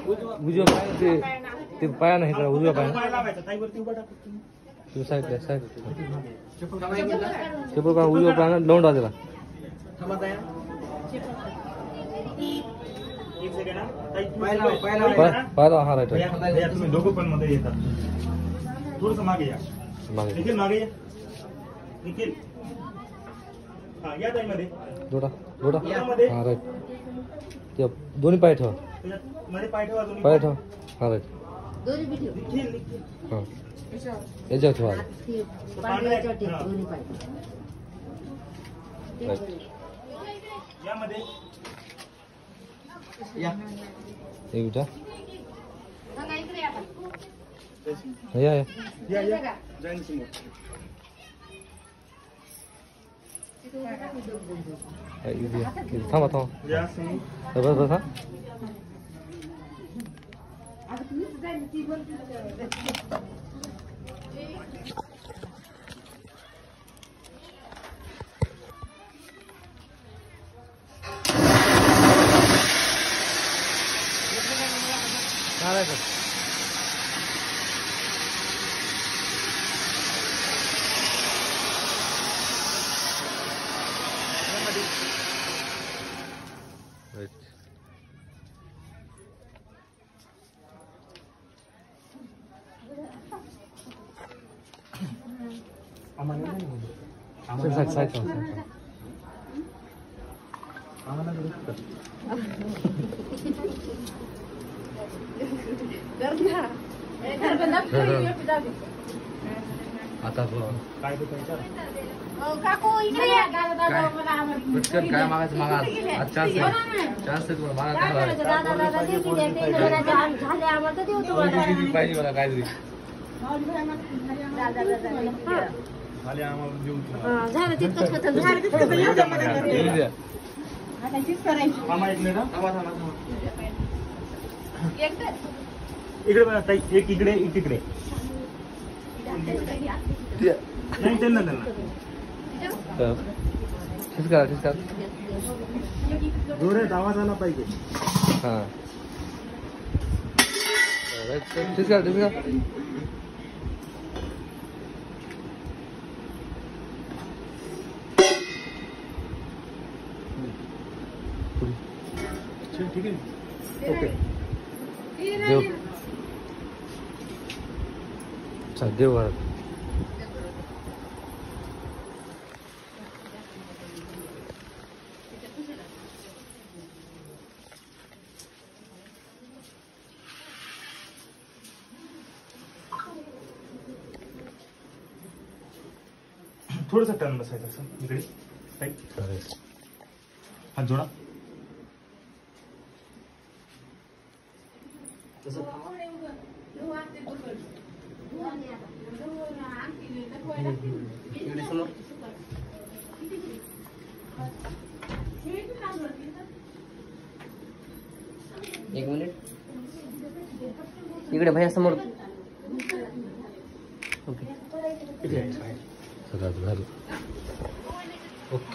उजव्या पाय ते पाया नाही का उजव्या पाय साईड साईड चप्पल का उजव्या पाय लावून टाकला पायला हा राईट तुम्ही दोघं पण मध्ये येतात थोडस मागे या निखिल मागे या निखिल हा या ताई मध्ये जोडा जोडा हा राईट ते दोन्ही पाय ठेवा मध्ये पाय ठेवा दोन्ही पाय ठेवा हा राईट दोन्ही बी ठेव निखिल निखिल हा याच्यावर ठेवा दोन्ही पाय या मध्ये या एक मिनिट सांगा इकडे या या या या या जॉईन समोर थांबा थांबा या समोर बस बस हा आता काय ते काकू इकडे या पटकन काय मागायचं मागा आज चान्स झाले आम्हाला देऊ तुम्हाला पाहिजे मला काहीतरी खाली आम्हाला देऊन झालं तितकंच होतं थांबा एक मिनिट इकडे बघा ताई एक इकडे एक तिकडे नाही त्यांना ठीक करा ठीक करा जोरात आवाज आला पाहिजे हां ठीक करा ठीक करा ठीक आहे ओके देव चल देव थोडंसं टर्न बसायचं असं इकडे ताई हात जोडा एक मिनिट इकडे भैया समोर ओके सगळं झालं ओके